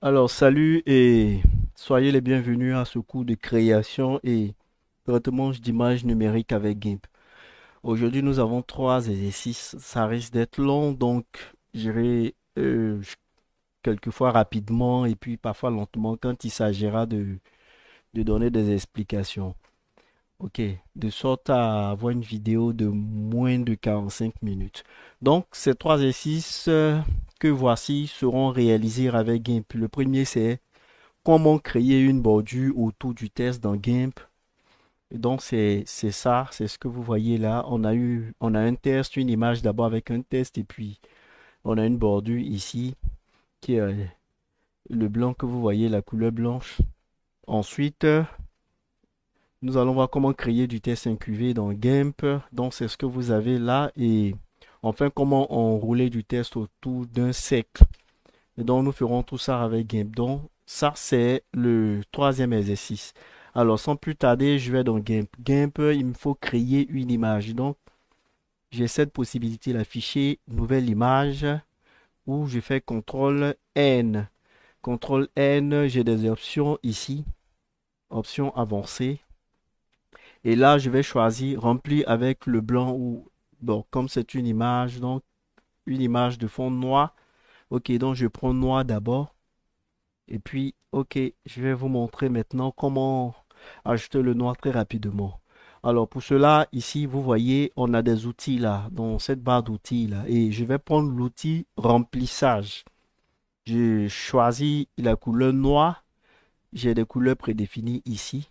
Alors, salut et soyez les bienvenus à ce cours de création et traitement d'images numériques avec GIMP. Aujourd'hui, nous avons trois exercices. Ça risque d'être long, donc j'irai quelquefois rapidement et puis parfois lentement quand il s'agira de donner des explications. Ok, de sorte à avoir une vidéo de moins de 45 minutes. Donc, ces trois exercices que voici seront réalisés avec GIMP. Le premier, c'est comment créer une bordure autour du test dans GIMP. Et donc c'est ça, c'est ce que vous voyez là. On a un test, une image d'abord avec un test et puis on a une bordure ici qui est le blanc que vous voyez, la couleur blanche. Ensuite, nous allons voir comment créer du test incluvé dans GIMP. Donc c'est ce que vous avez là et enfin comment enrouler du test autour d'un cercle. Et donc, nous ferons tout ça avec GIMP. Donc, ça, c'est le troisième exercice. Alors, sans plus tarder, je vais dans GIMP. GIMP, il me faut créer une image. Donc, j'ai cette possibilité d'afficher nouvelle image où je fais CTRL N. CTRL N, j'ai des options ici, options avancées. Et là, je vais choisir remplir avec le blanc ou, bon, comme c'est une image, donc une image de fond noir. Ok, donc je prends noir d'abord. Et puis, ok, je vais vous montrer maintenant comment ajouter le noir très rapidement. Alors, pour cela, ici, vous voyez, on a des outils là, dans cette barre d'outils là. Et je vais prendre l'outil remplissage. Je choisis la couleur noire. J'ai des couleurs prédéfinies ici.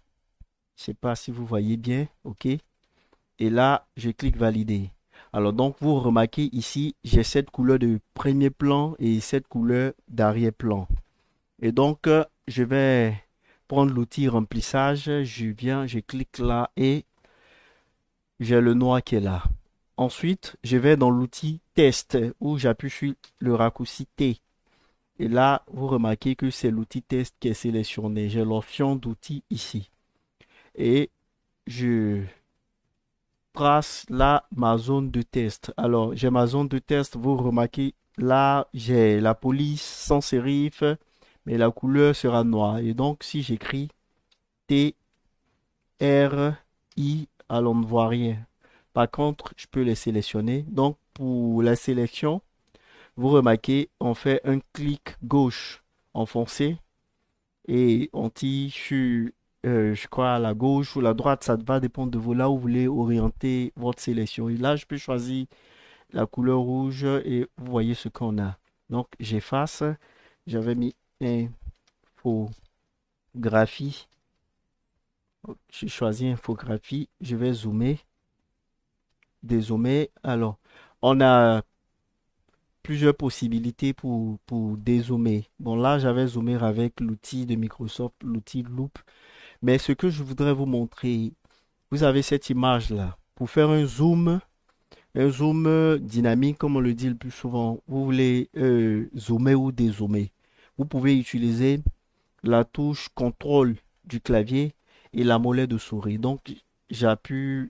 Je ne sais pas si vous voyez bien, ok. Et là, je clique valider. Alors, donc, vous remarquez ici, j'ai cette couleur de premier plan et cette couleur d'arrière-plan. Et donc, je vais prendre l'outil remplissage. Je viens, je clique là et j'ai le noir qui est là. Ensuite, je vais dans l'outil test où j'appuie sur le raccourci T. Et là, vous remarquez que c'est l'outil test qui est sélectionné. J'ai l'option d'outil ici. Et je trace là ma zone de test. Alors, j'ai ma zone de test. Vous remarquez là, j'ai la police sans sérif, mais la couleur sera noire. Et donc, si j'écris T, R, I, alors on ne voit rien. Par contre, je peux les sélectionner. Donc, pour la sélection, vous remarquez, on fait un clic gauche enfoncé et on tire sur, je crois, à la gauche ou la droite. Ça va dépendre de vous, là où vous voulez orienter votre sélection. Et là, je peux choisir la couleur rouge et vous voyez ce qu'on a. Donc, j'efface. J'avais mis infographie. J'ai choisi infographie. Je vais zoomer. Dézoomer. Alors, on a plusieurs possibilités pour dézoomer. Bon, là, j'avais zoomé avec l'outil de Microsoft, l'outil Loop. Mais ce que je voudrais vous montrer, vous avez cette image-là. Pour faire un zoom dynamique, comme on le dit le plus souvent, vous voulez zoomer ou dézoomer. Vous pouvez utiliser la touche contrôle du clavier et la molette de souris. Donc, j'appuie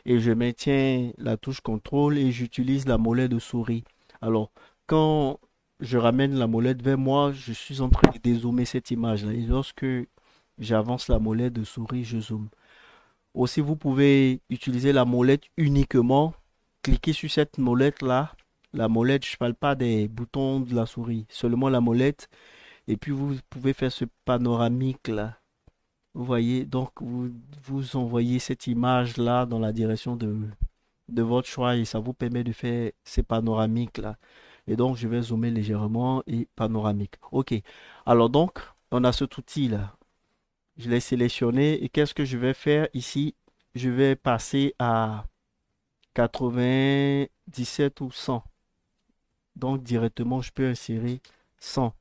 et je maintiens la touche contrôle et j'utilise la molette de souris. Alors, quand je ramène la molette vers moi, je suis en train de dézoomer cette image-là. Et lorsque j'avance la molette de souris, je zoome. Aussi, vous pouvez utiliser la molette uniquement. Cliquez sur cette molette-là. La molette, je ne parle pas des boutons de la souris, seulement la molette. Et puis, vous pouvez faire ce panoramique-là. Vous voyez, donc vous envoyez cette image-là dans la direction de votre choix et ça vous permet de faire ces panoramiques-là. Et donc, je vais zoomer légèrement et panoramique. OK. Alors donc, on a cet outil-là. Je l'ai sélectionné et qu'est-ce que je vais faire ici? Je vais passer à 97 ou 100. Donc, directement, je peux insérer 100.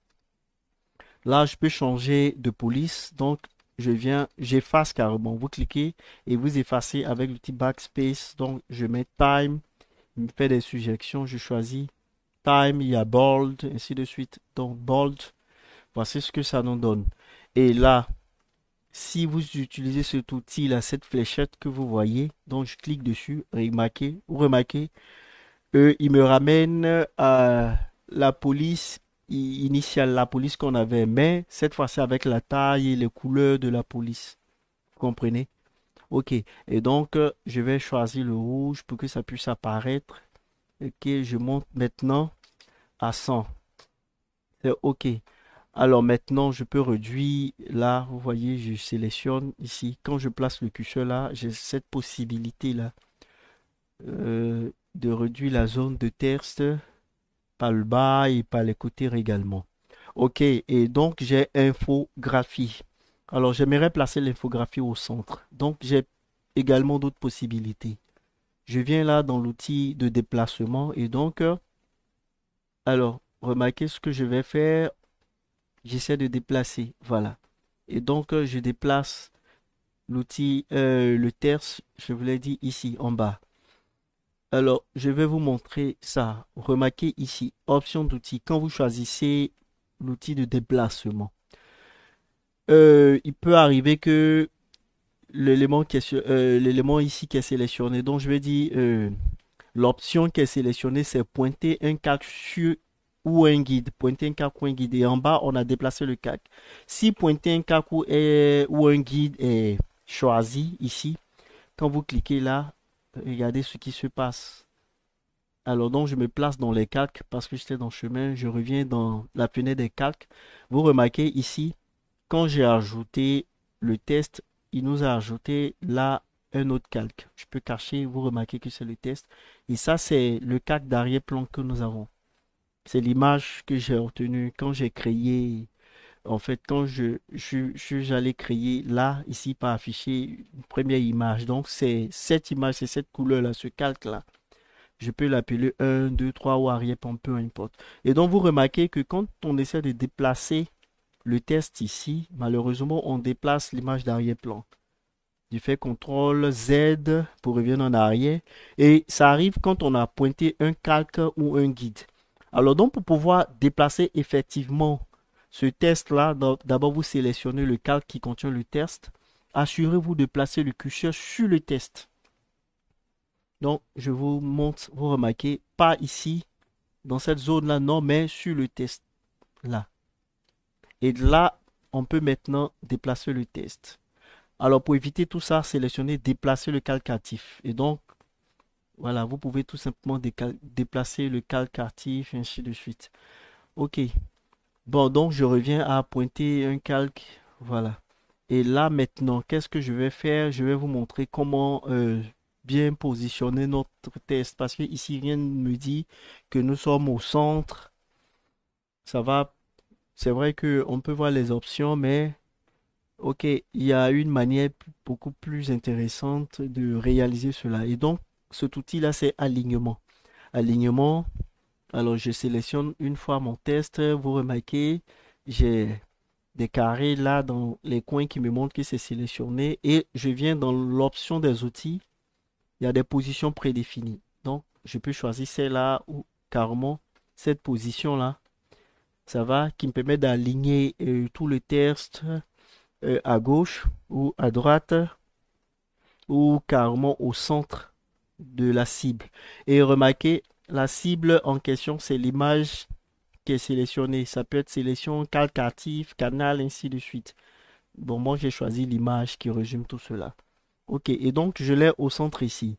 Là, je peux changer de police. Donc, je viens, j'efface carrément. Vous cliquez et vous effacez avec l'outil backspace. Donc, je mets time. Il me fait des suggestions. Je choisis time. Il y a bold, ainsi de suite. Donc, bold. Voici ce que ça nous donne. Et là, si vous utilisez cet outil-là, cette fléchette que vous voyez, donc je clique dessus, remarquez, il me ramène à la police initiale, la police qu'on avait, mais cette fois-ci avec la taille et les couleurs de la police. Vous comprenez? Ok. Et donc, je vais choisir le rouge pour que ça puisse apparaître. Ok, je monte maintenant à 100. C'est OK. Alors maintenant, je peux réduire là. Vous voyez, je sélectionne ici. Quand je place le curseur là, j'ai cette possibilité-là de réduire la zone de test par le bas et par les côtés également. OK. Et donc, j'ai infographie. Alors, j'aimerais placer l'infographie au centre. Donc, j'ai également d'autres possibilités. Je viens là dans l'outil de déplacement et donc, alors, remarquez ce que je vais faire. J'essaie de déplacer. Voilà. Et donc, je déplace l'outil, le terce, je vous l'ai dit ici en bas. Alors, je vais vous montrer ça. Remarquez ici, option d'outil. Quand vous choisissez l'outil de déplacement, il peut arriver que l'élément ici qui est sélectionné, donc je vais dire l'option qui est sélectionnée, c'est pointer un calque sur ou un guide. Pointer un calque ou un guide. Et en bas, on a déplacé le calque. Si pointer un calque ou un guide est choisi ici, quand vous cliquez là, regardez ce qui se passe. Alors donc, je me place dans les calques parce que j'étais dans le chemin. Je reviens dans la fenêtre des calques. Vous remarquez ici, quand j'ai ajouté le test, il nous a ajouté là un autre calque. Je peux cacher, vous remarquez que c'est le test. Et ça, c'est le calque d'arrière-plan que nous avons. C'est l'image que j'ai obtenue quand j'ai créé. En fait, quand j'allais créer là, ici, pas afficher une première image. Donc, c'est cette image, c'est cette couleur-là, ce calque-là. Je peux l'appeler 1, 2, 3 ou arrière-plan, peu importe. Et donc, vous remarquez que quand on essaie de déplacer le test ici, malheureusement, on déplace l'image d'arrière-plan. Je fais CTRL Z pour revenir en arrière. Et ça arrive quand on a pointé un calque ou un guide. Alors donc, pour pouvoir déplacer effectivement ce test-là, d'abord vous sélectionnez le calque qui contient le test. Assurez-vous de placer le curseur sur le test. Donc, je vous montre, vous remarquez, pas ici, dans cette zone-là, non, mais sur le test, là. Et là, on peut maintenant déplacer le test. Alors, pour éviter tout ça, sélectionnez déplacer le calque actif. Et donc, voilà, vous pouvez tout simplement déplacer le calque actif, ainsi de suite. OK. Bon, donc, je reviens à pointer un calque. Voilà. Et là, maintenant, qu'est-ce que je vais faire? Je vais vous montrer comment bien positionner notre test. Parce que ici, rien ne me dit que nous sommes au centre. Ça va. C'est vrai qu'on peut voir les options, mais OK, il y a une manière beaucoup plus intéressante de réaliser cela. Et donc, cet outil-là, c'est alignement. Alignement, alors je sélectionne une fois mon test. Vous remarquez, j'ai des carrés là dans les coins qui me montrent que c'est sélectionné. Et je viens dans l'option des outils. Il y a des positions prédéfinies. Donc, je peux choisir celle-là ou carrément cette position-là. Ça va, qui me permet d'aligner tout le test à gauche ou à droite ou carrément au centre de la cible. Et remarquez, la cible en question, c'est l'image qui est sélectionnée. Ça peut être sélection, calque actif, canal, ainsi de suite. Bon, moi, j'ai choisi l'image qui résume tout cela. OK, et donc, je l'ai au centre ici.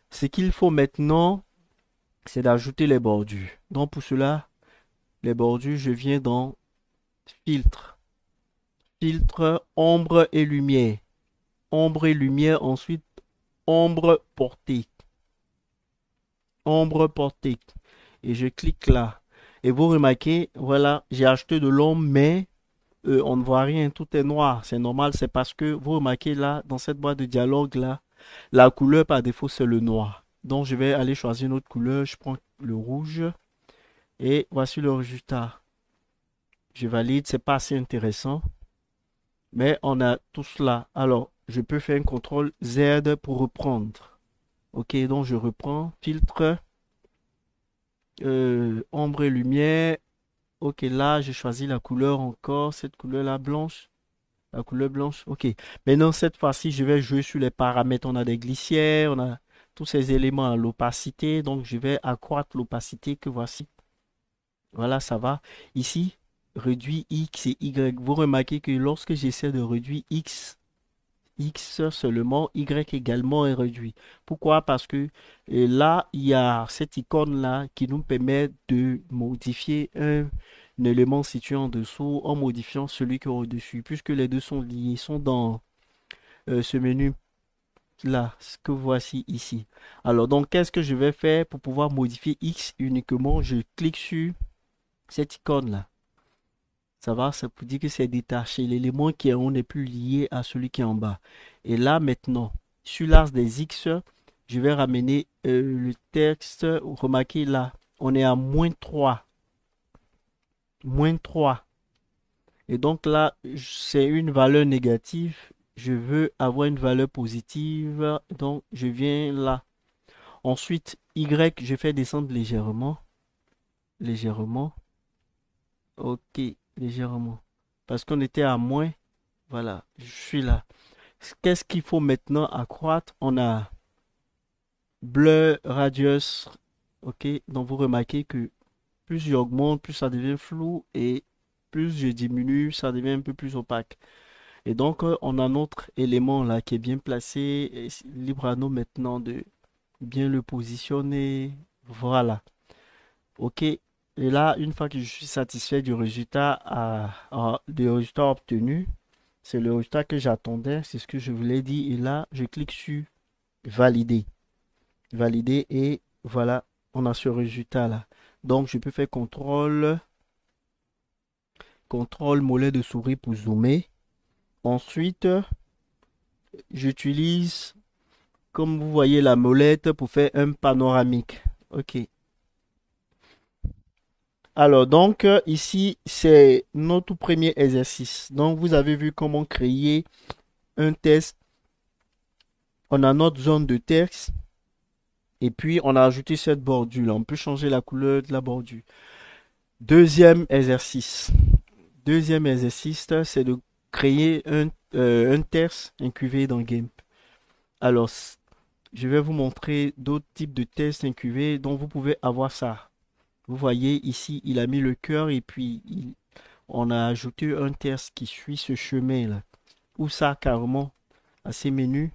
Ce qu'il faut maintenant, c'est d'ajouter les bordures. Donc, pour cela, les bordures, je viens dans filtre. Filtre, ombre et lumière. Ombre et lumière, ensuite ombre portée. Ombre portée. Et je clique là. Et vous remarquez, voilà, j'ai acheté de l'ombre, mais on ne voit rien, tout est noir. C'est normal, c'est parce que vous remarquez là, dans cette boîte de dialogue là, la couleur par défaut c'est le noir. Donc je vais aller choisir une autre couleur. Je prends le rouge et voici le résultat. Je valide, c'est pas assez intéressant, mais on a tout cela. Alors, je peux faire un CTRL Z pour reprendre. Ok, donc je reprends, filtre, ombre et lumière. Ok, là, j'ai choisi la couleur encore, cette couleur-là blanche. La couleur blanche, ok. Maintenant, cette fois-ci, je vais jouer sur les paramètres. On a des glissières, on a tous ces éléments à l'opacité. Donc, je vais accroître l'opacité que voici. Voilà, ça va. Ici, réduit X et Y. Vous remarquez que lorsque j'essaie de réduire X seulement, Y également est réduit. Pourquoi? Parce que là, il y a cette icône-là qui nous permet de modifier un élément situé en dessous en modifiant celui qui est au-dessus, puisque les deux sont liés, ils sont dans ce menu-là, ce que voici ici. Alors, donc, qu'est-ce que je vais faire pour pouvoir modifier X uniquement? Je clique sur cette icône-là. Ça va, ça peut dire que c'est détaché. L'élément qui est en haut n'est plus lié à celui qui est en bas. Et là, maintenant, sur l'axe des X, je vais ramener le texte. Remarquez là, on est à moins 3. Moins 3. Et donc là, c'est une valeur négative. Je veux avoir une valeur positive. Donc, je viens là. Ensuite, Y, je fais descendre légèrement. Légèrement. Ok, légèrement. Parce qu'on était à moins. Voilà, je suis là. Qu'est-ce qu'il faut maintenant accroître? On a blur, radius. Ok, donc vous remarquez que plus j'augmente, plus ça devient flou et plus je diminue, ça devient un peu plus opaque. Et donc, on a notre élément là qui est bien placé. Et libre à nous maintenant de bien le positionner. Voilà. Ok. Et là, une fois que je suis satisfait du résultat, du résultat obtenu, c'est le résultat que j'attendais, c'est ce que je vous l'ai dit. Et là, je clique sur valider. Valider et voilà, on a ce résultat-là. Donc, je peux faire contrôle mollet de souris pour zoomer. Ensuite, j'utilise, comme vous voyez, la molette pour faire un panoramique. OK. Alors, donc, ici, c'est notre premier exercice. Donc, vous avez vu comment créer un test. On a notre zone de texte. Et puis, on a ajouté cette bordure là. On peut changer la couleur de la bordure. Deuxième exercice. Deuxième exercice, c'est de créer un test, un QV dans GIMP. Alors, je vais vous montrer d'autres types de tests incubés dont vous pouvez avoir ça. Vous voyez ici, il a mis le cœur et puis on a ajouté un test qui suit ce chemin-là. Ou ça, carrément, à ces menus.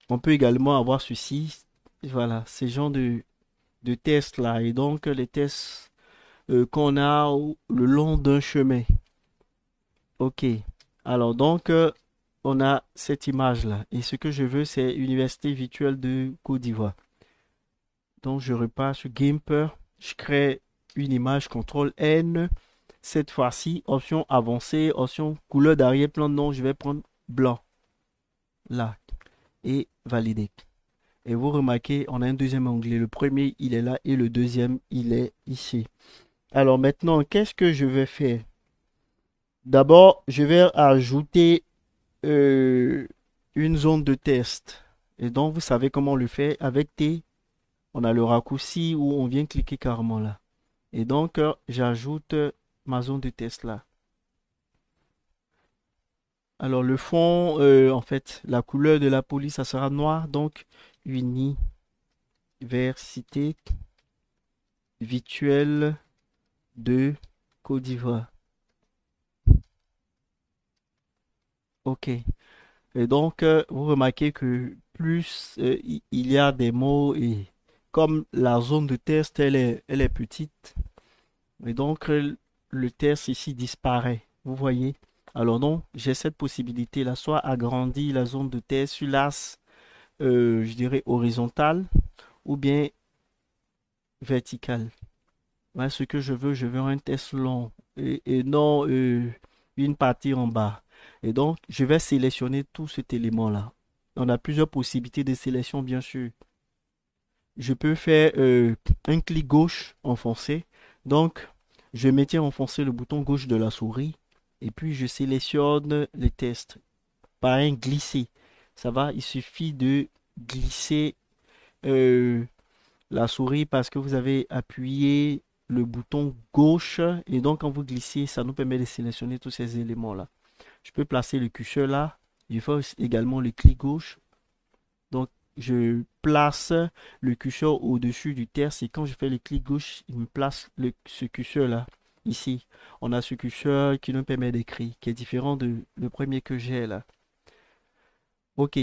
On peut également avoir ceci. Voilà, ces genres de tests-là. Et donc, les tests qu'on a le long d'un chemin. Ok. Alors donc, on a cette image-là. Et ce que je veux, c'est Université virtuelle de Côte d'Ivoire. Donc, je repars sur GIMP. Je crée une image CTRL N. Cette fois-ci, option avancée, option couleur d'arrière-plan. Non, je vais prendre blanc. Là. Et valider. Et vous remarquez, on a un deuxième onglet. Le premier, il est là et le deuxième, il est ici. Alors maintenant, qu'est-ce que je vais faire? D'abord, je vais ajouter euh, une zone de test. Et donc, vous savez comment on le fait. Avec T, on a le raccourci où on vient cliquer carrément là. Et donc, j'ajoute ma zone de test là. Alors, le fond, en fait, la couleur de la police, ça sera noir. Donc, Université virtuelle de Côte d'Ivoire. OK. Et donc, vous remarquez que plus il y a des mots et comme la zone de test, elle est petite, et donc le test ici disparaît. Vous voyez? Alors donc, j'ai cette possibilité-là, soit agrandir la zone de test sur l'axe, je dirais, horizontal ou bien vertical. Ouais, ce que je veux un test long et non une partie en bas. Et donc, je vais sélectionner tout cet élément-là. On a plusieurs possibilités de sélection, bien sûr. Je peux faire un clic gauche enfoncé. Donc, je maintiens enfoncé le bouton gauche de la souris et puis je sélectionne les tests par un glisser. Ça va, il suffit de glisser euh, la souris parce que vous avez appuyé le bouton gauche et donc quand vous glissez, ça nous permet de sélectionner tous ces éléments-là. Je peux placer le curseur là. Je fais également le clic gauche. Donc je place le curseur au-dessus du test et quand je fais le clic gauche, il me place ce curseur-là. Ici, on a ce curseur qui nous permet d'écrire, qui est différent de le premier que j'ai là. Ok.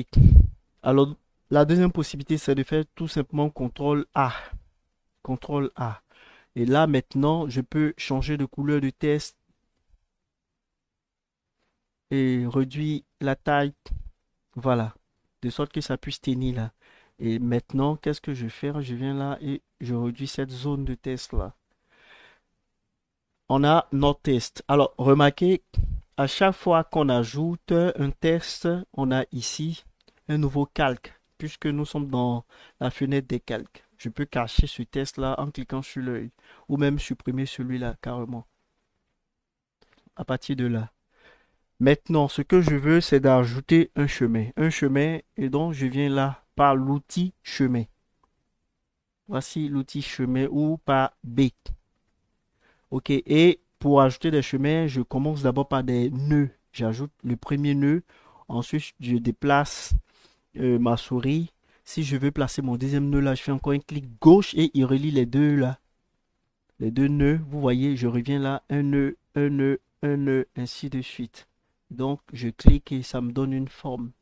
Alors, la deuxième possibilité, c'est de faire tout simplement CTRL A. CTRL A. Et là, maintenant, je peux changer de couleur de test et réduire la taille. Voilà. De sorte que ça puisse tenir là. Et maintenant, qu'est-ce que je vais faire? Je viens là et je réduis cette zone de test là. On a notre test. Alors, remarquez, à chaque fois qu'on ajoute un test, on a ici un nouveau calque, puisque nous sommes dans la fenêtre des calques. Je peux cacher ce test-là en cliquant sur l'œil, ou même supprimer celui-là carrément, à partir de là. Maintenant, ce que je veux, c'est d'ajouter un chemin. Un chemin, et donc je viens là par l'outil chemin. Voici l'outil chemin ou par B. Ok, et pour ajouter des chemins, je commence d'abord par des nœuds. J'ajoute le premier nœud. Ensuite, je déplace ma souris. Si je veux placer mon deuxième nœud là, je fais encore un clic gauche et il relie les deux là. Les deux nœuds, vous voyez, je reviens là, un nœud, un nœud, un nœud, ainsi de suite. Donc, je clique et ça me donne une forme.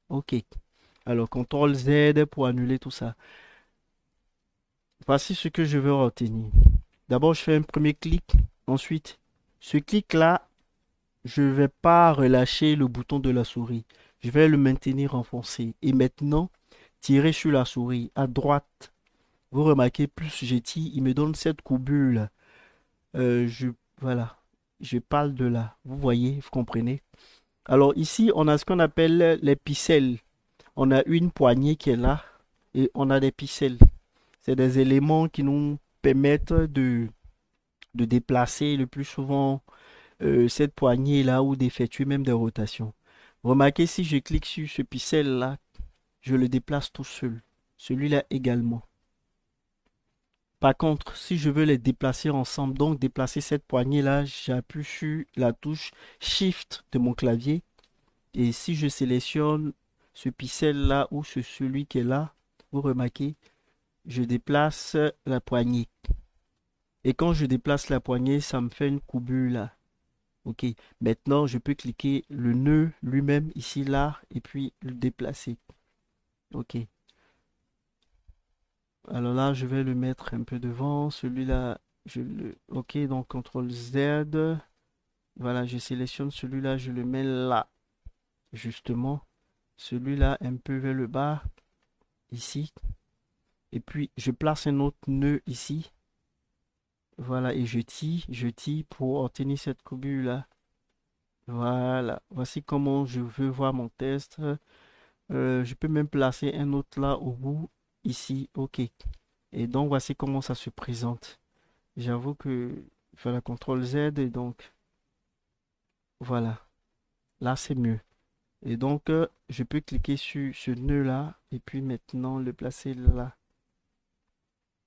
Ok. Alors, CTRL Z pour annuler tout ça. Voici ce que je veux retenir. D'abord, je fais un premier clic. Ensuite, ce clic-là, je ne vais pas relâcher le bouton de la souris. Je vais le maintenir enfoncé. Et maintenant, tirer sur la souris à droite. Vous remarquez, plus j'étire, il me donne cette courbure-là. Je, voilà. Je parle de là. Vous voyez, vous comprenez? Alors ici, on a ce qu'on appelle les pixels. On a une poignée qui est là et on a des pixels. C'est des éléments qui nous permettent de déplacer le plus souvent cette poignée là ou d'effectuer même des rotations. Remarquez si je clique sur ce pixel là, je le déplace tout seul. Celui-là également. Par contre, si je veux les déplacer ensemble, donc déplacer cette poignée là, j'appuie sur la touche Shift de mon clavier. Et si je sélectionne ce pixel là ou celui qui est là, vous remarquez, je déplace la poignée. Et quand je déplace la poignée, ça me fait une courbure là. Ok. Maintenant, je peux cliquer le nœud lui-même ici, là, et puis le déplacer. Ok. Alors là, je vais le mettre un peu devant. Celui-là, je le... Ok, donc CTRL Z. Voilà, je sélectionne celui-là, je le mets là. Justement. Celui-là, un peu vers le bas. Ici. Et puis, je place un autre nœud ici. Voilà, et je tire pour obtenir cette courbure-là. Voilà, voici comment je veux voir mon test. Je peux même placer un autre là au bout, ici, ok. Et donc voici comment ça se présente. J'avoue que je fais la CTRL Z et donc voilà, là c'est mieux. Et donc je peux cliquer sur ce nœud là et puis maintenant le placer là.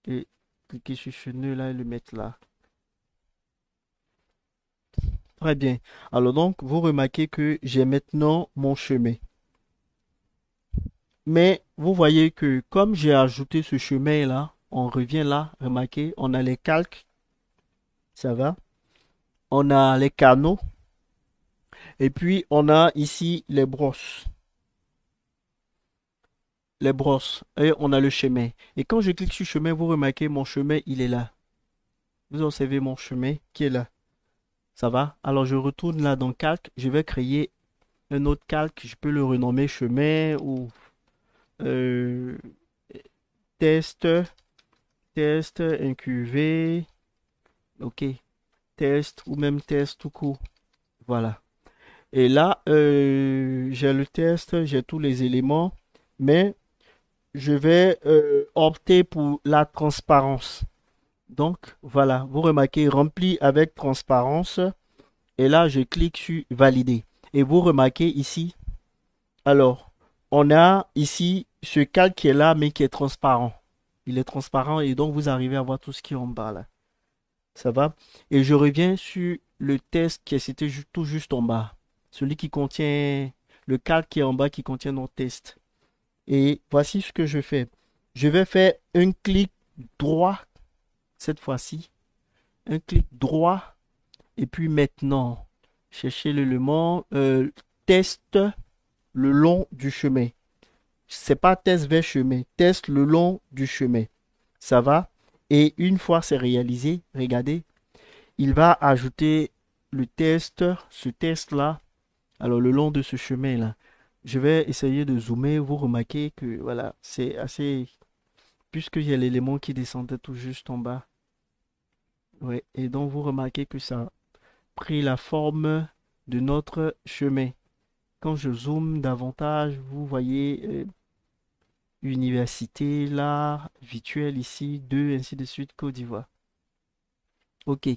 Et cliquer sur ce nœud là et le mettre là. Très bien. Alors donc vous remarquez que j'ai maintenant mon chemin. Mais vous voyez que comme j'ai ajouté ce chemin là, on revient là, remarquez, on a les calques, ça va. On a les canaux et puis on a ici les brosses. Les brosses et on a le chemin. Et quand je clique sur chemin, vous remarquez mon chemin, il est là. Vous observez mon chemin qui est là. Ça va? Alors je retourne là dans calque, je vais créer un autre calque, je peux le renommer chemin ou euh, test, test, incurvé, ok, test ou même test tout court. Voilà. Et là, j'ai le test, j'ai tous les éléments, mais je vais opter pour la transparence. Donc, voilà, vous remarquez, rempli avec transparence. Et là, je clique sur valider. Et vous remarquez ici, alors, on a ici ce calque qui est là, mais qui est transparent. Il est transparent et donc vous arrivez à voir tout ce qui est en bas là. Ça va? Et je reviens sur le test qui est cité tout juste en bas. Celui qui contient le calque qui est en bas qui contient nos tests. Et voici ce que je fais. Je vais faire un clic droit cette fois-ci. Un clic droit. Et puis maintenant, chercher l'élément test le long du chemin. C'est pas test vers chemin, test le long du chemin. Ça va? Et une fois c'est réalisé, regardez, il va ajouter le test, ce test-là, alors le long de ce chemin-là. Je vais essayer de zoomer. Vous remarquez que voilà, c'est assez. Puisqu'il y a l'élément qui descendait tout juste en bas. Ouais. Et donc vous remarquez que ça a pris la forme de notre chemin. Quand je zoome davantage, vous voyez université, l'art virtuel ici, 2, ainsi de suite, Côte d'Ivoire. Ok.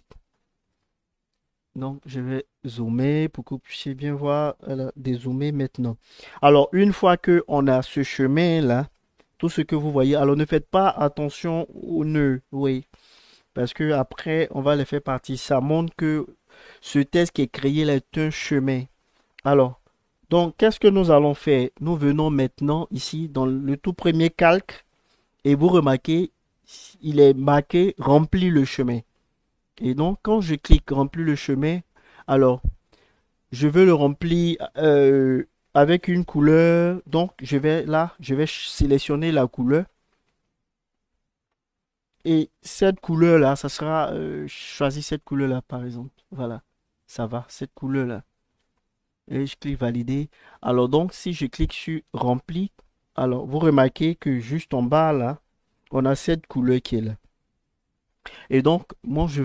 Donc je vais zoomer pour que vous puissiez bien voir, dézoomer maintenant. Alors une fois que on a ce chemin là, tout ce que vous voyez, alors ne faites pas attention aux nœuds, oui, parce que après on va les faire partie. Ça montre que ce test qui est créé là est un chemin. Alors, donc qu'est-ce que nous allons faire? Nous venons maintenant ici dans le tout premier calque et vous remarquez, il est marqué remplir le chemin. Et donc quand je clique remplir le chemin, alors je veux le remplir avec une couleur. Donc je vais là, je vais sélectionner la couleur. Et cette couleur-là, ça sera, choisis cette couleur-là, par exemple. Voilà, ça va, cette couleur-là. Et je clique valider. Alors donc, si je clique sur rempli, alors vous remarquez que juste en bas, là, on a cette couleur qui est là. Et donc, moi, je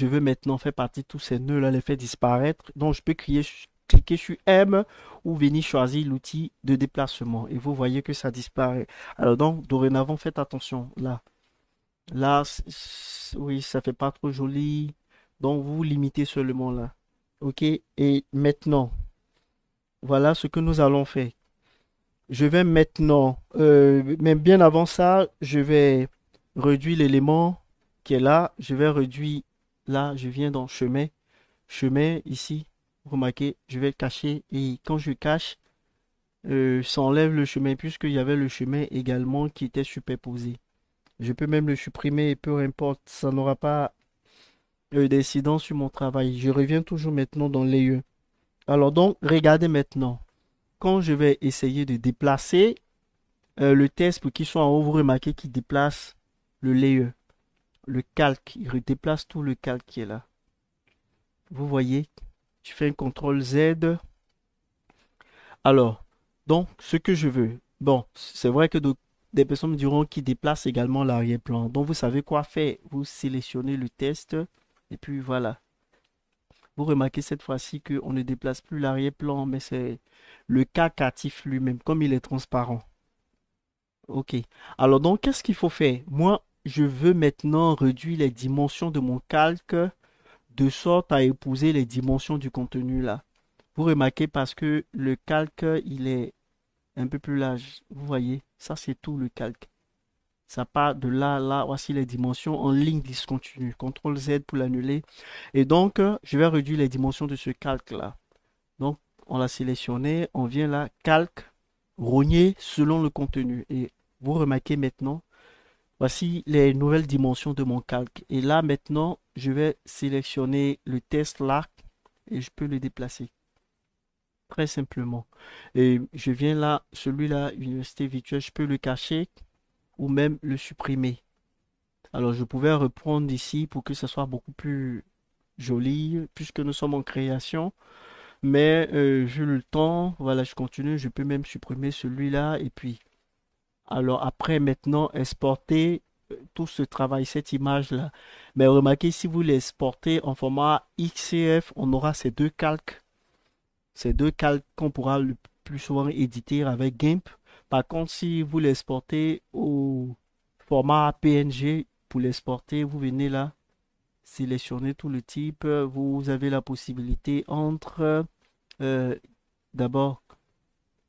veux maintenant faire partie de tous ces nœuds-là, les faire disparaître. Donc, je peux cliquer sur M ou venir choisir l'outil de déplacement. Et vous voyez que ça disparaît. Alors donc, dorénavant, faites attention. Là, là, oui, ça fait pas trop joli. Donc, vous limitez seulement là. OK? Et maintenant, voilà ce que nous allons faire. Je vais maintenant, mais bien avant ça, je vais réduire l'élément qui est là. Je vais réduire, là, je viens dans chemin. Chemin, ici, remarquez, je vais cacher. Et quand je cache, ça enlève le chemin, puisqu'il y avait le chemin également qui était superposé. Je peux même le supprimer et peu importe, ça n'aura pas d'incidence sur mon travail. Je reviens toujours maintenant dans les lieux. Alors donc, regardez maintenant. Quand je vais essayer de déplacer le test pour qu'il soit en haut, vous remarquez qu'il déplace le layer, le calque. Il déplace tout le calque qui est là. Vous voyez, je fais un CTRL Z. Alors, donc, ce que je veux. Bon, c'est vrai que des personnes me diront qu'il déplace également l'arrière-plan. Donc, vous savez quoi faire. Vous sélectionnez le test et puis voilà. Vous remarquez cette fois-ci qu'on ne déplace plus l'arrière-plan, mais c'est le calque actif lui-même, comme il est transparent. Ok. Alors donc, qu'est-ce qu'il faut faire? Moi, je veux maintenant réduire les dimensions de mon calque de sorte à épouser les dimensions du contenu là. Vous remarquez parce que le calque, il est un peu plus large. Vous voyez, ça c'est tout le calque. Ça part de là à là. Voici les dimensions en ligne discontinue. CTRL Z pour l'annuler. Et donc, je vais réduire les dimensions de ce calque là. Donc, on l'a sélectionné. On vient là, calque, rogner selon le contenu. Et vous remarquez maintenant, voici les nouvelles dimensions de mon calque. Et là, maintenant, je vais sélectionner le test l'arc et je peux le déplacer. Très simplement. Et je viens là, celui-là, Université virtuelle, je peux le cacher ou même le supprimer. Alors, je pouvais reprendre ici pour que ce soit beaucoup plus joli, puisque nous sommes en création. Mais vu le temps, voilà, je continue. Je peux même supprimer celui-là. Et puis, alors après, maintenant, exporter tout ce travail, cette image-là. Mais remarquez, si vous l'exportez en format XCF, on aura ces deux calques. Ces deux calques qu'on pourra le plus souvent éditer avec GIMP. Par contre, si vous l'exportez au format PNG, pour l'exporter, vous venez là, sélectionnez tout le type. Vous avez la possibilité entre, euh, d'abord,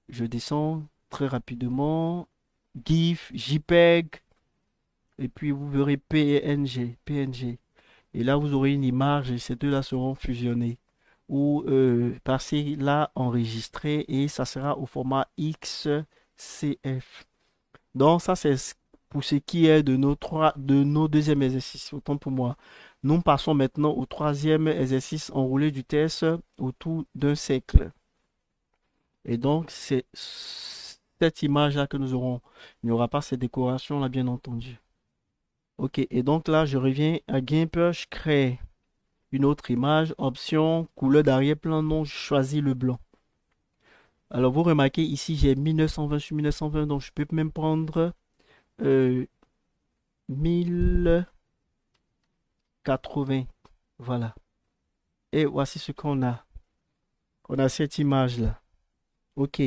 je descends très rapidement, GIF, JPEG, et puis vous verrez PNG, PNG. Et là, vous aurez une image et ces deux-là seront fusionnés. Ou passer là, enregistrer, et ça sera au format XCF. CF. Donc ça c'est pour ce qui est de nos deuxièmes exercices, autant pour moi. Nous passons maintenant au troisième exercice enroulé du test autour d'un cercle. Et donc c'est cette image-là que nous aurons. Il n'y aura pas ces décorations-là, bien entendu. Ok, et donc là, je reviens à GIMP, je crée une autre image, option, couleur d'arrière-plan, non, je choisis le blanc. Alors vous remarquez ici, j'ai 1920 sur 1920, donc je peux même prendre 1080. Voilà. Et voici ce qu'on a. On a cette image-là. Ok.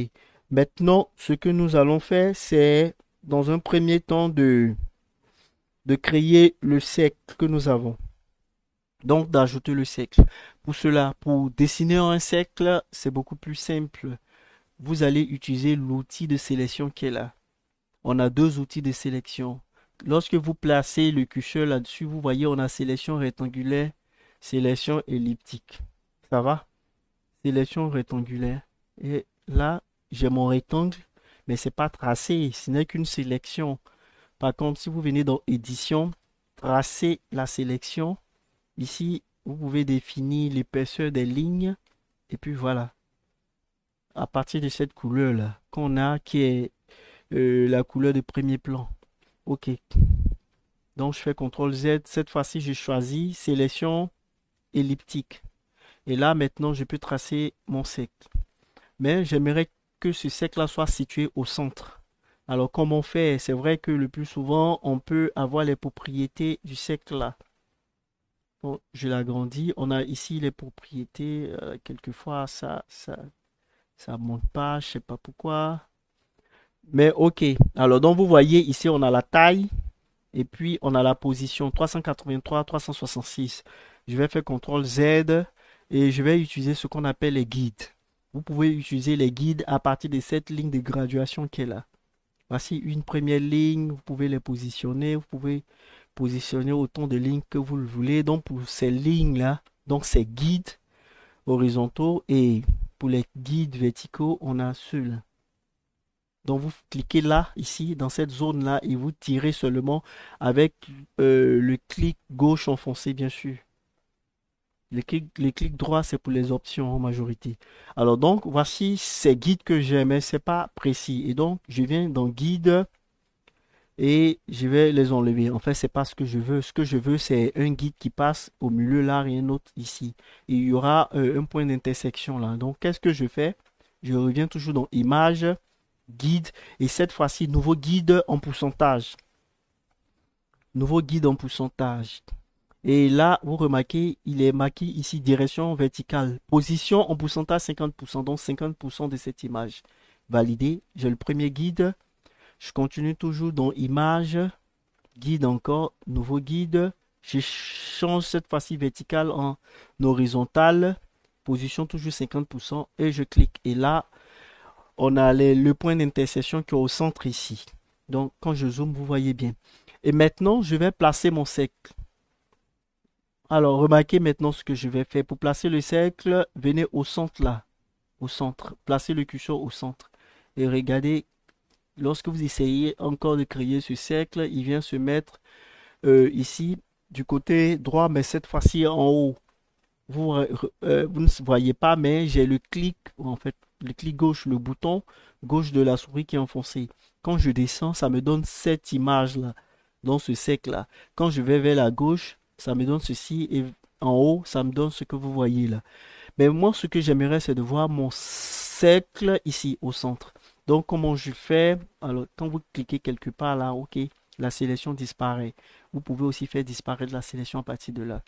Maintenant, ce que nous allons faire, c'est dans un premier temps de créer le cercle que nous avons. Donc d'ajouter le cercle. Pour cela, pour dessiner un cercle, c'est beaucoup plus simple. Vous allez utiliser l'outil de sélection qui est là. On a deux outils de sélection. Lorsque vous placez le curseur là-dessus, vous voyez, on a sélection rectangulaire, sélection elliptique. Ça va? Sélection rectangulaire. Et là, j'ai mon rectangle, mais c'est pas tracé, ce n'est qu'une sélection. Par contre, si vous venez dans édition, tracer la sélection, ici, vous pouvez définir l'épaisseur des lignes. Et puis voilà. À partir de cette couleur-là, qu'on a, qui est la couleur de premier plan. OK. Donc, je fais CTRL Z. Cette fois-ci, je choisis sélection elliptique. Et là, maintenant, je peux tracer mon cercle. Mais j'aimerais que ce cercle-là soit situé au centre. Alors, comment on fait? C'est vrai que le plus souvent, on peut avoir les propriétés du cercle-là. Bon, je l'agrandis. On a ici les propriétés. Quelquefois, ça monte pas. Je sais pas pourquoi. Mais OK. Alors, donc, vous voyez, ici, on a la taille. Et puis, on a la position 383, 366. Je vais faire CTRL Z et je vais utiliser ce qu'on appelle les guides. Vous pouvez utiliser les guides à partir de cette ligne de graduation qui est là. Voici une première ligne. Vous pouvez les positionner. Vous pouvez positionner autant de lignes que vous le voulez. Donc, pour ces lignes-là, donc ces guides horizontaux et pour les guides verticaux, on a ceux-là. Donc vous cliquez là, ici, dans cette zone-là, et vous tirez seulement avec le clic gauche enfoncé, bien sûr. Le clic droit, c'est pour les options en majorité. Alors donc, voici ces guides que j'ai, mais c'est pas précis. Et donc, je viens dans guide et je vais les enlever. En fait, c'est pas ce que je veux. Ce que je veux, c'est un guide qui passe au milieu là, rien d'autre ici. Et il y aura un point d'intersection là. Donc, qu'est-ce que je fais? Je reviens toujours dans image guide et cette fois-ci nouveau guide en pourcentage, et là vous remarquez il est marqué ici direction verticale, position en pourcentage 50%, donc 50% de cette image validé. J'ai le premier guide, je continue toujours dans image guide, encore nouveau guide, je change cette fois-ci verticale en horizontale, position toujours 50% et je clique et là on a le point d'intersection qui est au centre ici. Donc, quand je zoome, vous voyez bien. Et maintenant, je vais placer mon cercle. Alors, remarquez maintenant ce que je vais faire. Pour placer le cercle, venez au centre là. Au centre. Placez le curseur au centre. Et regardez, lorsque vous essayez encore de créer ce cercle, il vient se mettre ici, du côté droit, mais cette fois-ci en haut. Vous ne voyez pas, mais j'ai le clic, en fait, le clic gauche, le bouton gauche de la souris qui est enfoncé. Quand je descends, ça me donne cette image-là, dans ce cercle-là. Quand je vais vers la gauche, ça me donne ceci, et en haut, ça me donne ce que vous voyez là. Mais moi, ce que j'aimerais, c'est de voir mon cercle ici, au centre. Donc, comment je fais? Alors, quand vous cliquez quelque part là, ok, la sélection disparaît. Vous pouvez aussi faire disparaître la sélection à partir de là.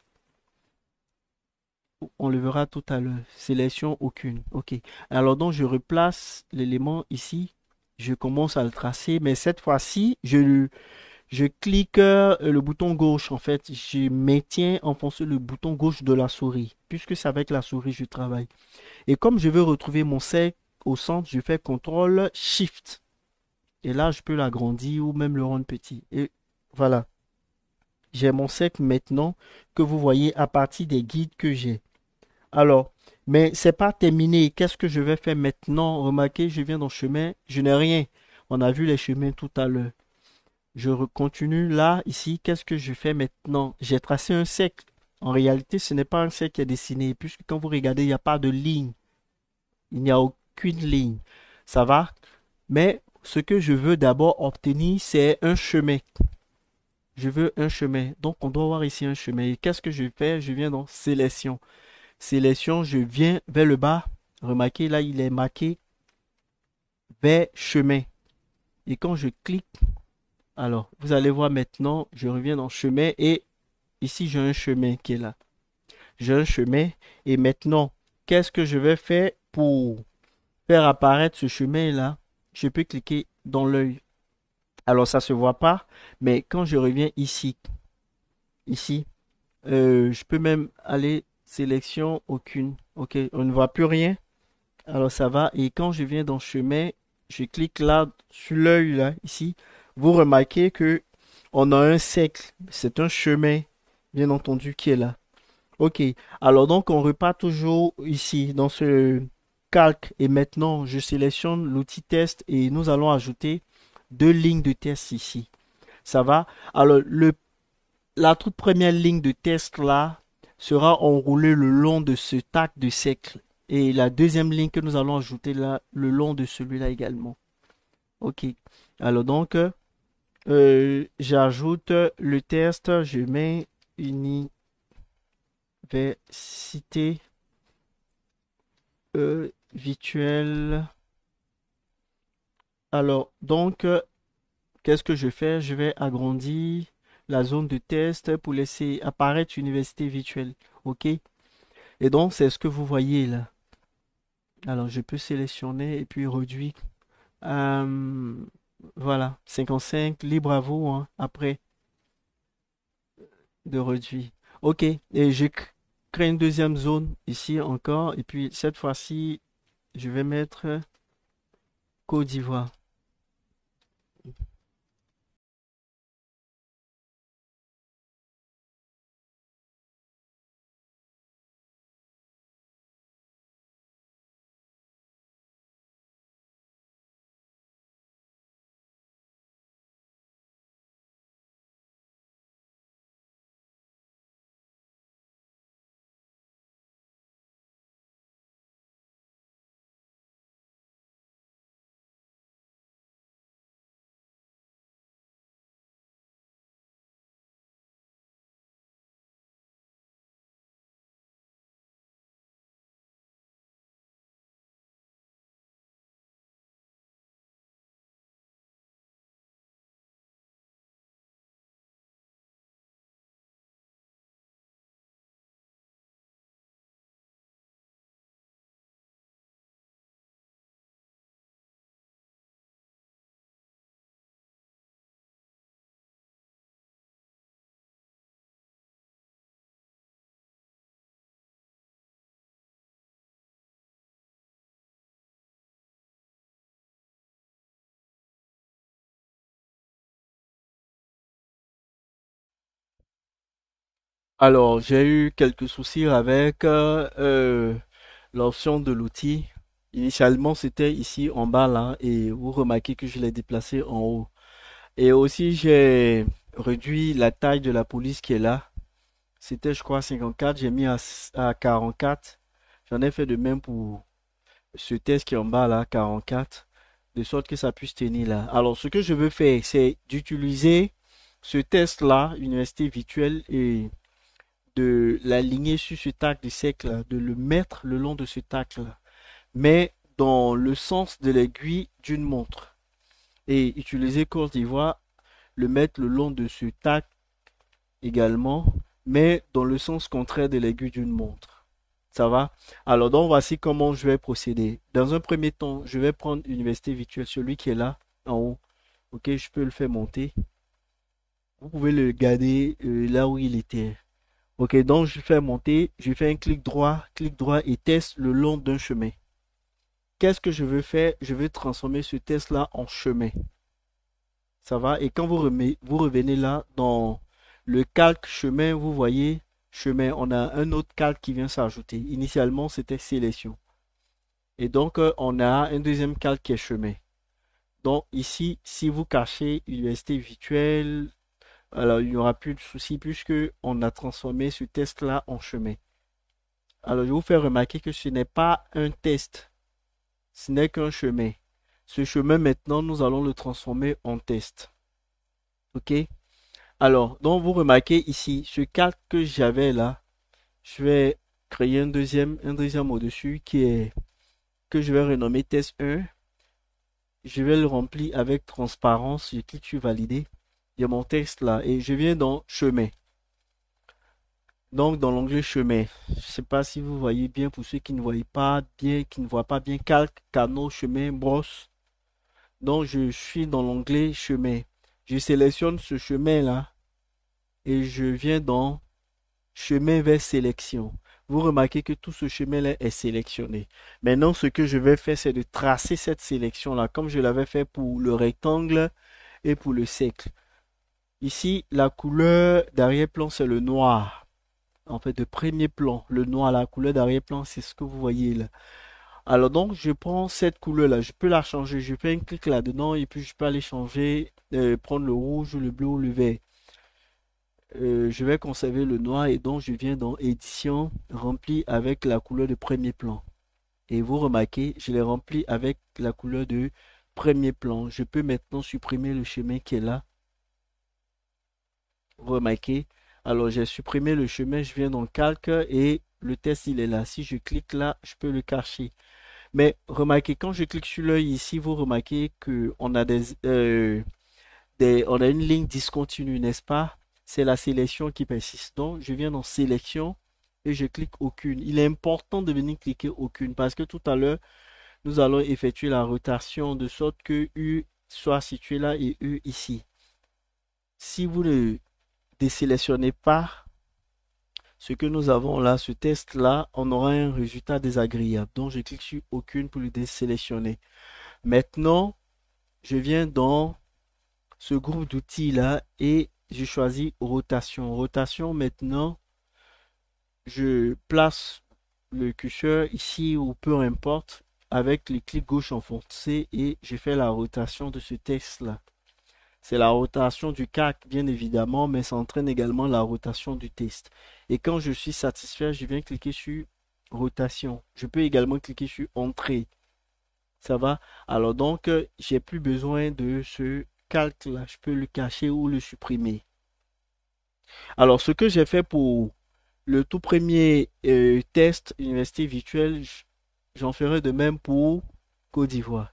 On le verra tout à l'heure. Sélection aucune. OK. Alors donc je replace l'élément ici. Je commence à le tracer, mais cette fois-ci, je clique le bouton gauche. En fait, je maintiens enfoncé le bouton gauche de la souris, puisque c'est avec la souris que je travaille. Et comme je veux retrouver mon cercle au centre, je fais CTRL SHIFT. Et là, je peux l'agrandir ou même le rendre petit. Et voilà. J'ai mon cercle maintenant que vous voyez à partir des guides que j'ai. Alors, mais c'est pas terminé. Qu'est-ce que je vais faire maintenant? Remarquez, je viens dans le chemin, je n'ai rien. On a vu les chemins tout à l'heure. Continue là, ici. Qu'est-ce que je fais maintenant? J'ai tracé un cercle. En réalité, ce n'est pas un cercle qui est dessiné, puisque quand vous regardez, il n'y a pas de ligne. Il n'y a aucune ligne. Ça va? Mais ce que je veux d'abord obtenir, c'est un chemin. Je veux un chemin. Donc, on doit voir ici un chemin. Et qu'est-ce que je fais? Je viens dans sélection. Sélection, je viens vers le bas. Remarquez, là, il est marqué vers chemin. Et quand je clique, alors, vous allez voir maintenant, je reviens dans chemin et ici, j'ai un chemin qui est là. J'ai un chemin et maintenant, qu'est-ce que je vais faire pour faire apparaître ce chemin-là? Je peux cliquer dans l'œil. Alors, ça se voit pas, mais quand je reviens ici, je peux même aller sélection aucune. Ok, on ne voit plus rien. Alors, ça va. Et quand je viens dans chemin, je clique là sur l'œil là, ici. Vous remarquez que on a un cercle. C'est un chemin, bien entendu, qui est là. Ok. Alors, donc, on repart toujours ici dans ce calque. Et maintenant, je sélectionne l'outil test et nous allons ajouter deux lignes de test ici. Ça va? Alors, la toute première ligne de test là sera enroulée le long de ce tac de cercle. Et la deuxième ligne que nous allons ajouter là, le long de celui-là également. Ok. Alors donc, j'ajoute le test, je mets université virtuelle. Alors donc, qu'est-ce que je fais? Je vais agrandir la zone de test pour laisser apparaître université virtuelle. Ok? Et donc, c'est ce que vous voyez là. Alors, je peux sélectionner et puis réduire. Euh, voilà, 55, libre à vous, hein, après de réduire. Ok, et je crée une deuxième zone ici encore. Et puis, cette fois-ci, je vais mettre Côte d'Ivoire. Alors, j'ai eu quelques soucis avec l'option de l'outil. Initialement, c'était ici en bas là, et vous remarquez que je l'ai déplacé en haut. Et aussi, j'ai réduit la taille de la police qui est là. C'était, je crois, 54. J'ai mis à 44. J'en ai fait de même pour ce test qui est en bas là, 44. De sorte que ça puisse tenir là. Alors, ce que je veux faire, c'est d'utiliser ce test-là, université virtuelle, et de l'aligner sur ce tac de cercle là, de le mettre le long de ce tac là, mais dans le sens de l'aiguille d'une montre. Et utiliser Côte d'Ivoire, le mettre le long de ce tac également, mais dans le sens contraire de l'aiguille d'une montre. Ça va? Alors, donc, voici comment je vais procéder. Dans un premier temps, je vais prendre l'université virtuelle, celui qui est là, en haut. Ok, je peux le faire monter. Vous pouvez le garder là où il était. Ok, donc je fais monter, je fais un clic droit et test le long d'un chemin. Qu'est-ce que je veux faire? Je veux transformer ce test-là en chemin. Ça va? Et quand vous revenez là dans le calque chemin, vous voyez chemin. On a un autre calque qui vient s'ajouter. Initialement, c'était sélection. Et donc, on a un deuxième calque qui est chemin. Donc ici, si vous cachez université virtuelle, alors il n'y aura plus de souci puisque on a transformé ce test-là en chemin. Alors je vous fais remarquer que ce n'est pas un test, ce n'est qu'un chemin. Ce chemin maintenant, nous allons le transformer en test. OK? Alors, donc vous remarquez ici, ce calque que j'avais là, je vais créer un deuxième au-dessus que je vais renommer test 1. Je vais le remplir avec transparence. Je clique sur valider. Il y a mon texte là et je viens dans chemin. Donc dans l'onglet chemin, je ne sais pas si vous voyez bien pour ceux qui ne voient pas bien, qui ne voient pas bien calque, canot, chemin, brosse. Donc je suis dans l'onglet chemin. Je sélectionne ce chemin là et je viens dans chemin vers sélection. Vous remarquez que tout ce chemin-là est sélectionné. Maintenant, ce que je vais faire, c'est de tracer cette sélection-là, comme je l'avais fait pour le rectangle et pour le cercle. Ici, la couleur d'arrière-plan, c'est le noir. En fait, de premier plan, le noir, la couleur d'arrière-plan, c'est ce que vous voyez là. Alors donc, je prends cette couleur-là, je peux la changer. Je fais un clic là-dedans et puis je peux aller changer, prendre le rouge, le bleu ou le vert. Je vais conserver le noir et donc je viens dans édition rempli avec la couleur de premier plan. Et vous remarquez, je l'ai rempli avec la couleur de premier plan. Je peux maintenant supprimer le chemin qui est là. Vous remarquez, alors j'ai supprimé le chemin, je viens dans calque et le test il est là. Si je clique là, je peux le cacher. Mais remarquez, quand je clique sur l'œil ici, vous remarquez que on a on a une ligne discontinue, n'est-ce pas? C'est la sélection qui persiste. Donc, je viens dans sélection et je clique aucune. Il est important de venir cliquer aucune parce que tout à l'heure, nous allons effectuer la rotation de sorte que U soit situé là et U ici. Si vous ne désélectionnez pas ce que nous avons là, ce test-là, on aura un résultat désagréable. Donc, je clique sur aucune pour le désélectionner. Maintenant, je viens dans ce groupe d'outils là et je choisis rotation. Rotation maintenant, je place le curseur ici ou peu importe avec le clic gauche enfoncé et je fais la rotation de ce texte là. C'est la rotation du CAC bien évidemment, mais ça entraîne également la rotation du texte. Et quand je suis satisfait, je viens cliquer sur rotation. Je peux également cliquer sur entrée. Ça va? Alors donc, j'ai plus besoin de ce calque là. Je peux le cacher ou le supprimer. Alors, ce que j'ai fait pour le tout premier test université virtuelle, j'en ferai de même pour Côte d'Ivoire.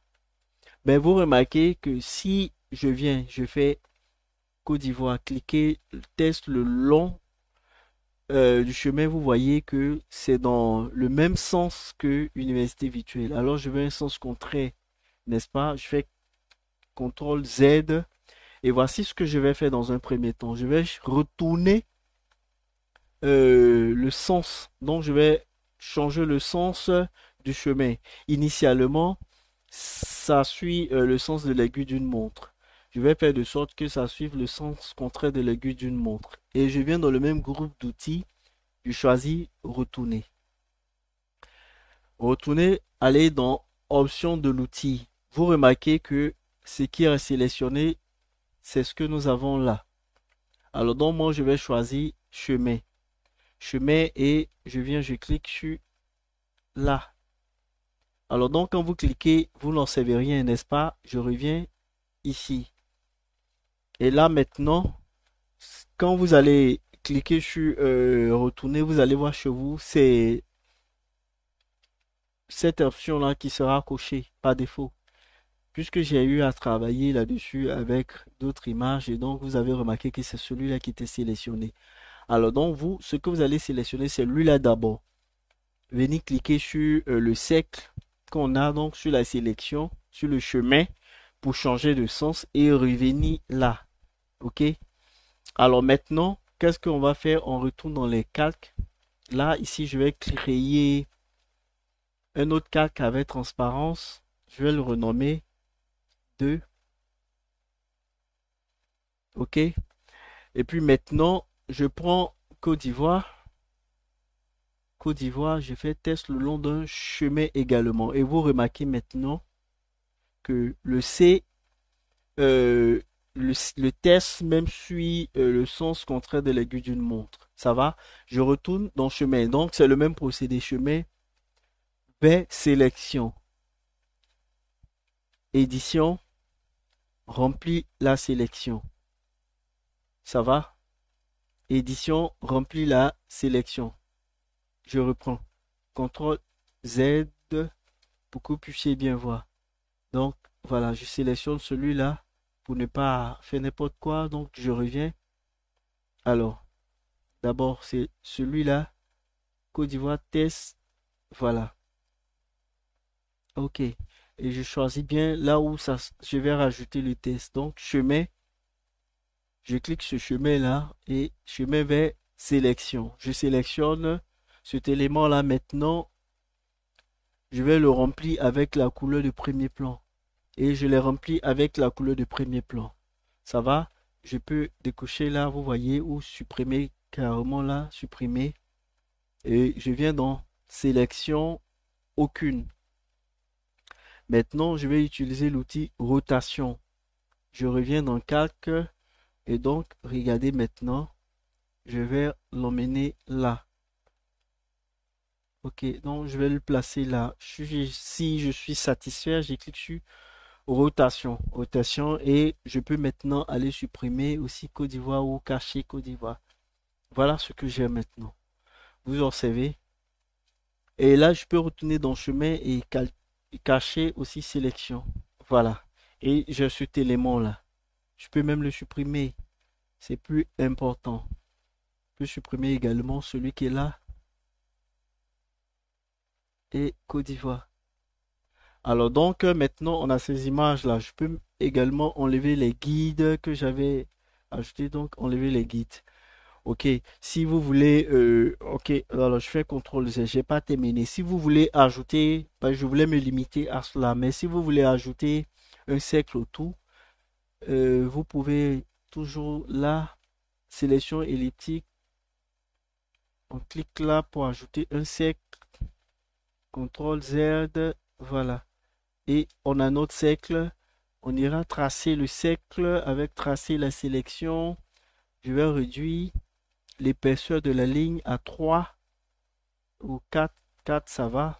Mais vous remarquez que si je viens, je fais Côte d'Ivoire, cliquez, test le long du chemin, vous voyez que c'est dans le même sens que université virtuelle. Alors, je veux un sens contraire, n'est-ce pas? Je fais CTRL Z et voici ce que je vais faire dans un premier temps. Je vais retourner le sens. Donc, je vais changer le sens du chemin. Initialement, ça suit le sens de l'aiguille d'une montre. Je vais faire de sorte que ça suive le sens contraire de l'aiguille d'une montre. Et je viens dans le même groupe d'outils. Je choisis retourner. Retourner, aller dans option de l'outil. Vous remarquez que ce qui est sélectionné, c'est ce que nous avons là. Alors donc moi je vais choisir chemin. Chemin et je clique sur là. Alors donc quand vous cliquez, vous n'en savez rien, n'est-ce pas? Je reviens ici. Et là maintenant, quand vous allez cliquer sur retourner, vous allez voir chez vous, c'est cette option-là qui sera cochée par défaut. Puisque j'ai eu à travailler là-dessus avec d'autres images et donc vous avez remarqué que c'est celui-là qui était sélectionné. Alors donc vous, ce que vous allez sélectionner, c'est celui-là d'abord. Venez cliquer sur le cercle qu'on a donc sur la sélection, sur le chemin pour changer de sens et revenir là. OK? Alors maintenant, qu'est-ce qu'on va faire? On retourne dans les calques. Là, ici, je vais créer un autre calque avec transparence. Je vais le renommer 2. OK? Et puis maintenant, je prends Côte d'Ivoire. Côte d'Ivoire, je fais test le long d'un chemin également. Et vous remarquez maintenant que le C euh, le test même suit le sens contraire de l'aiguille d'une montre. Ça va? Je retourne dans chemin. Donc, c'est le même procédé. Chemin vers sélection. Édition, remplis la sélection. Ça va? Édition, remplis la sélection. Je reprends. CTRL Z pour que vous puissiez bien voir. Donc, voilà, je sélectionne celui-là pour ne pas faire n'importe quoi. Donc, je reviens. Alors, d'abord, c'est celui-là. Côte d'Ivoire, test. Voilà. OK. Et je choisis bien là où ça, je vais rajouter le test. Donc, chemin. Je clique sur chemin-là et chemin vers sélection. Je sélectionne cet élément-là maintenant. Je vais le remplir avec la couleur de premier plan. Et je l'ai rempli avec la couleur de premier plan. Ça va? Je peux décocher là, vous voyez, ou supprimer carrément là, supprimer. Et je viens dans sélection, aucune. Maintenant, je vais utiliser l'outil rotation. Je reviens dans calque et donc, regardez maintenant, je vais l'emmener là. Ok, donc je vais le placer là. Si je suis satisfait, je clique sur rotation. Rotation et je peux maintenant aller supprimer aussi Côte d'Ivoire ou cacher Côte d'Ivoire. Voilà ce que j'ai maintenant. Vous observez. Et là, je peux retourner dans chemin et cacher aussi sélection. Voilà. Et j'ai cet élément-là. Je peux même le supprimer. C'est plus important. Je peux supprimer également celui qui est là et Côte d'Ivoire. Alors donc maintenant on a ces images là. Je peux également enlever les guides que j'avais ajoutés. Donc enlever les guides. Ok. Si vous voulez, ok. Alors je fais CTRL Z. J'ai pas terminé. Si vous voulez ajouter, ben, je voulais me limiter à cela. Mais si vous voulez ajouter un cercle autour, vous pouvez toujours là, sélection elliptique. On clique là pour ajouter un cercle. CTRL Z. Voilà. Et on a notre cercle. On ira tracer le cercle avec tracer la sélection. Je vais réduire l'épaisseur de la ligne à 3 ou 4. 4, ça va.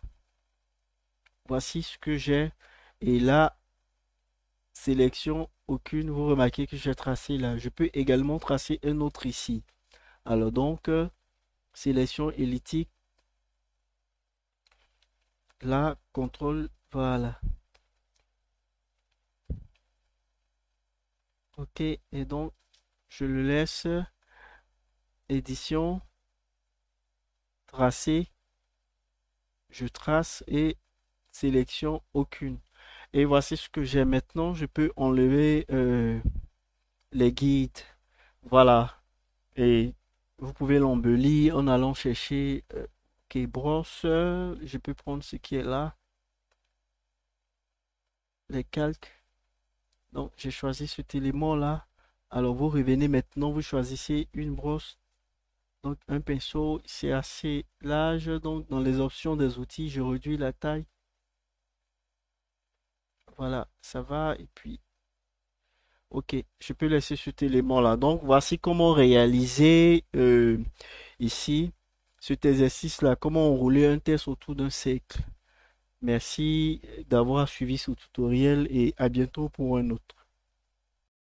Voici ce que j'ai. Et là, sélection aucune. Vous remarquez que j'ai tracé là. Je peux également tracer un autre ici. Alors donc, sélection elliptique. Là, contrôle. Voilà. OK. Et donc, je le laisse. Édition. Tracer. Je trace et sélection aucune. Et voici ce que j'ai maintenant. Je peux enlever les guides. Voilà. Et vous pouvez l'embellir en allant chercher OK, brosse. Je peux prendre ce qui est là. Les calques. Donc, j'ai choisi cet élément-là. Alors, vous revenez maintenant. Vous choisissez une brosse. Donc, un pinceau, c'est assez large. Donc, dans les options des outils, je réduis la taille. Voilà, ça va. Et puis, ok, je peux laisser cet élément-là. Donc, voici comment réaliser ici cet exercice-là, comment enrouler un test autour d'un cercle. Merci d'avoir suivi ce tutoriel et à bientôt pour un autre.